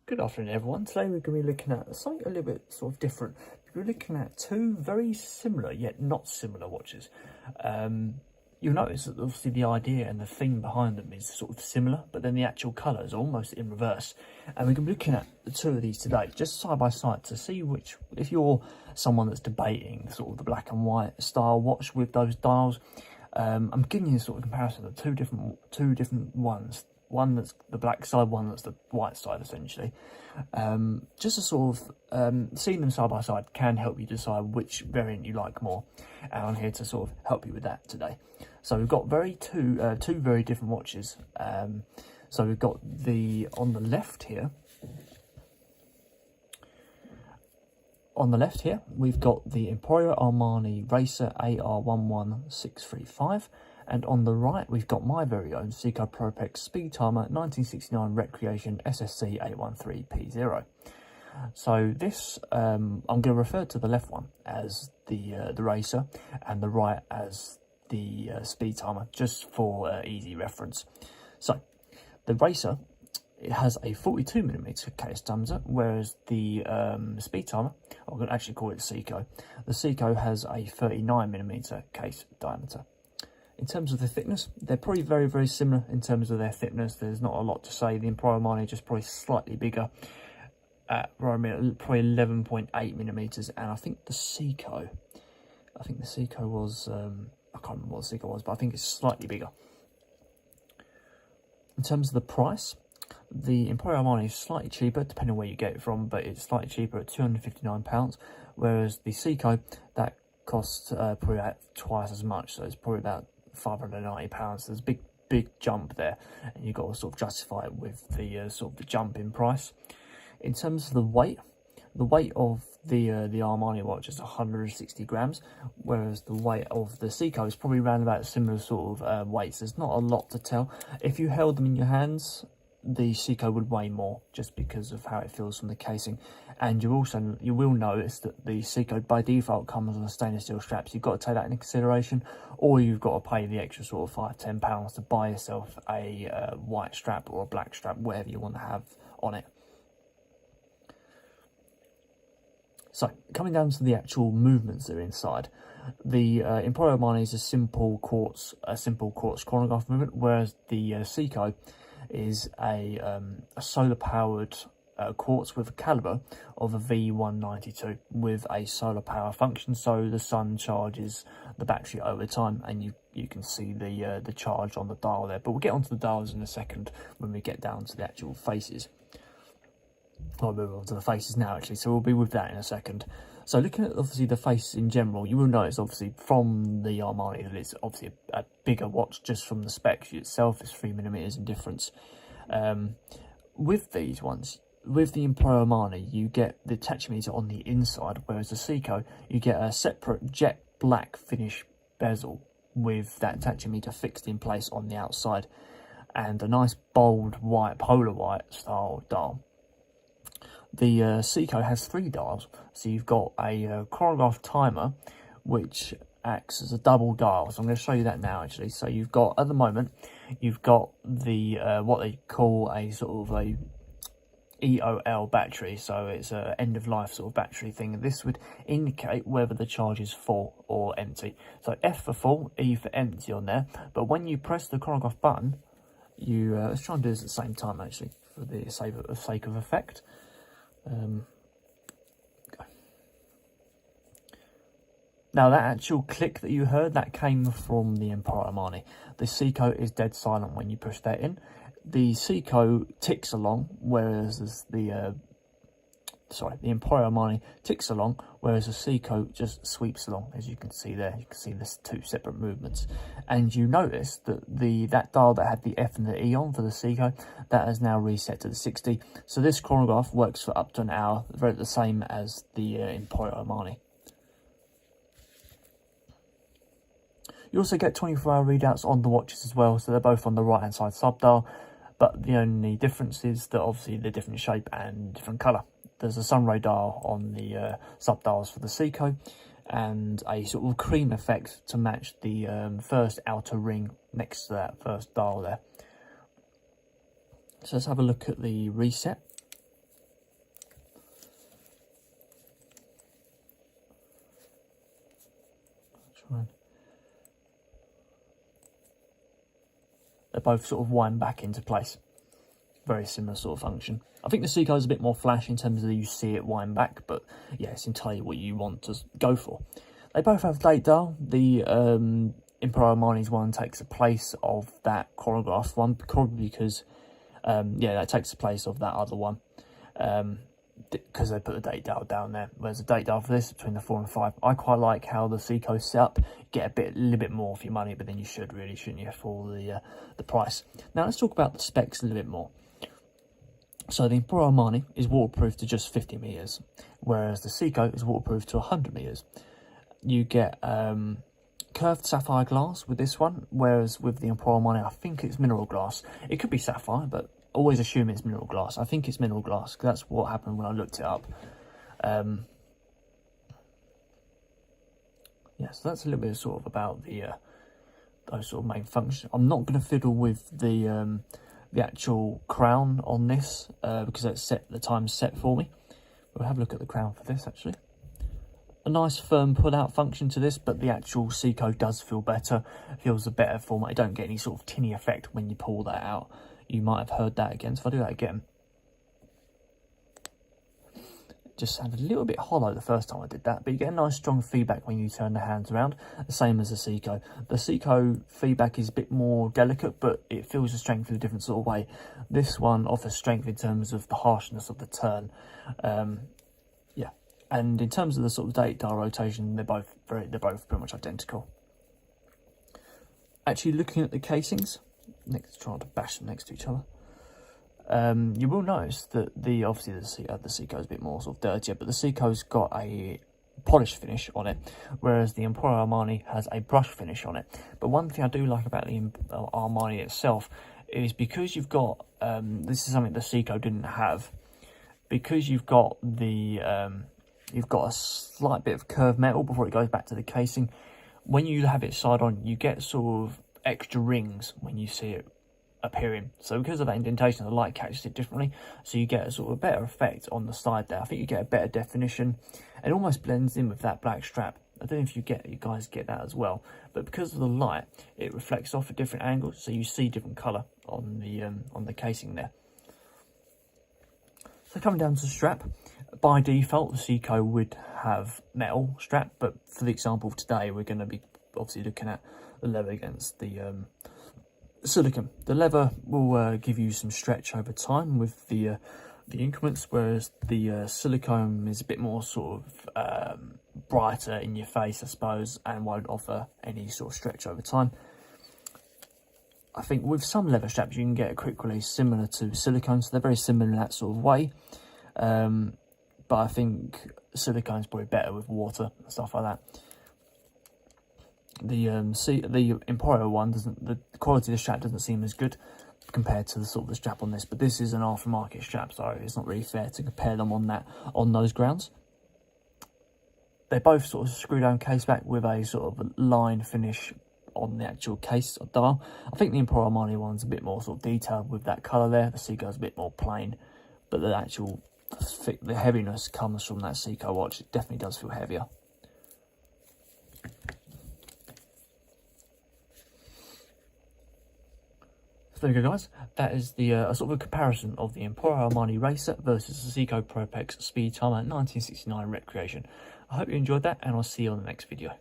Good afternoon everyone. Today we're going to be looking at something a little bit sort of different. We're looking at two very similar yet not similar watches. You'll notice that obviously the idea and the theme behind them is sort of similar, but then the actual colour is almost in reverse. And we're going to be looking at the two of these today, just side by side, to see which, if you're someone that's debating sort of the black and white style watch with those dials, I'm giving you a sort of comparison of two different ones. One that's the black side, one that's the white side, essentially. Just to sort of seeing them side by side can help you decide which variant you like more. And I'm here to sort of help you with that today. So we've got two very different watches. So we've got on the left here. On the left here, we've got the Emporio Armani Racer AR11635. And on the right, we've got my very own Seiko Speedtimer 1969 Recreation SSC 813P0. So this, I'm going to refer to the left one as the Racer and the right as the Speedtimer, just for easy reference. So the Racer, it has a 42mm case diameter, whereas the Speedtimer, I'm going to actually call it Seiko. The Seiko has a 39mm case diameter. In terms of the thickness, they're probably very, very similar in terms of their thickness. There's not a lot to say. The Emporio Armani is just probably slightly bigger, at probably 11.8mm, and I think the Seiko was, I can't remember what the Seiko was, but I think it's slightly bigger. In terms of the price, the Emporio Armani is slightly cheaper, depending on where you get it from, but it's slightly cheaper at £259, whereas the Seiko, that costs probably about twice as much, so it's probably about £590. There's a big jump there, and you've got to sort of justify it with the sort of the jump in price. In terms of the weight of the Armani watch is 160 grams, whereas the weight of the Seiko is probably around about similar sort of weights. There's not a lot to tell. If you held them in your hands, the Seiko would weigh more, just because of how it feels from the casing. And you will notice that the Seiko by default comes on the stainless steel straps. You've got to take that into consideration, or you've got to pay the extra sort of £5–10 to buy yourself a white strap or a black strap, whatever you want to have on it. So coming down to the actual movements that are inside, the Emporio Armani is a simple quartz chronograph movement, whereas the Seiko is a solar-powered quartz with a caliber of a V192 with a solar power function, so the sun charges the battery over time, and you can see the charge on the dial there. But we'll get onto the dials in a second when we get down to the actual faces. I'll move on to the faces now, actually, so we'll be with that in a second. So looking at obviously the faces in general, you will notice obviously from the Armani that it's obviously a bigger watch just from the specs itself. It's 3mm in difference. With these ones, with the Emporio Armani, you get the tachometer on the inside, whereas the Seiko, you get a separate jet black finish bezel with that tachometer fixed in place on the outside, and a nice bold white, polar white style dial. The Seiko has 3 dials, so you've got a chronograph timer, which acts as a double dial. So I'm going to show you that now, actually. So you've got, at the moment, you've got the what they call a sort of a EOL battery, so it's a end of life sort of battery thing. This would indicate whether the charge is full or empty. So F for full, E for empty on there. But when you press the chronograph button, you let's try and do this at the same time, actually, for the sake of effect. Now that actual click that you heard, that came from the Emporio Armani. The Seiko is dead silent when you push that in. The Seiko ticks along, whereas the Emporio Armani ticks along, whereas the Seiko just sweeps along, as you can see there. You can see there's 2 separate movements. And you notice that that dial that had the F and the E on for the Seiko, that has now reset to the 60. So this chronograph works for up to an hour, very the same as the Emporio Armani. You also get 24-hour readouts on the watches as well, so they're both on the right-hand side sub-dial, but the only difference is that obviously they're different shape and different colour. There's a sunray dial on the sub-dials for the Seiko, and a sort of cream effect to match the first outer ring next to that first dial there. So let's have a look at the reset. They both sort of wind back into place. Very similar sort of function. I think the Seiko is a bit more flash in terms of you see it wind back, but yeah, it's entirely what you want to go for. They both have date dial. The Emporio Armani's one takes the place of that Chronograph one, probably because, yeah, that takes the place of that other one. Because they put the date dial down there. Whereas the date dial for this, between the 4 and 5, I quite like how the Seiko's set up. Get a little bit more for your money, but then you should really, shouldn't you, for the price. Now let's talk about the specs a little bit more. So the Emporio Armani is waterproof to just 50 meters, whereas the Seiko is waterproof to 100 meters. You get curved sapphire glass with this one, whereas with the Emporio Armani, I think it's mineral glass. It could be sapphire, but always assume it's mineral glass. I think it's mineral glass, because that's what happened when I looked it up. Yeah, so that's a little bit sort of about the those sort of main functions. I'm not going to fiddle with the actual crown on this because it's set, the time's set for me. We'll have a look at the crown for this actually. A nice firm pull out function to this, but the actual Seiko does feel better. It feels a better format. You don't get any sort of tinny effect when you pull that out. You might have heard that again. So if I do that again, it just sounded a little bit hollow the first time I did that, but you get a nice strong feedback when you turn the hands around, the same as the Seiko. The Seiko feedback is a bit more delicate, but it feels the strength in a different sort of way. This one offers strength in terms of the harshness of the turn. Yeah, and in terms of the sort of date dial rotation, they're both pretty much identical. Actually, looking at the casings, trying to bash them next to each other. You will notice that obviously the Seiko is a bit more sort of dirtier, but the Seiko's got a polish finish on it, whereas the Emporio Armani has a brush finish on it. But one thing I do like about the Armani itself is because you've got this is something the Seiko didn't have. Because you've got a slight bit of curved metal before it goes back to the casing. When you have it side on, you get sort of extra rings when you see it appearing. So because of that indentation, the light catches it differently, so you get a sort of better effect on the side there. I think you get a better definition. It almost blends in with that black strap. I don't know if you guys get that as well, but because of the light, it reflects off at different angles, so you see different colour on the casing there. So coming down to the strap, by default the Seiko would have metal strap, but for the example of today, we're going to be obviously looking at the leather against the silicone. The leather will give you some stretch over time with the increments, whereas the silicone is a bit more sort of brighter in your face, I suppose, and won't offer any sort of stretch over time. I think with some leather straps you can get a quick release similar to silicone, so they're very similar in that sort of way. But I think silicone's probably better with water and stuff like that. The Emporio one the quality of the strap doesn't seem as good compared to the sort of the strap on this, but this is an aftermarket strap, so it's not really fair to compare them on those grounds. They both sort of screw down case back with a sort of line finish on the actual case or dial. I think the Emporio Armani one's a bit more sort of detailed with that colour there. The Seiko's a bit more plain, but the heaviness comes from that Seiko watch. It definitely does feel heavier. So there you go, guys. That is the sort of a comparison of the Emporio Armani Racer versus the Seiko Propex Speedtimer 1969 Recreation. I hope you enjoyed that, and I'll see you on the next video.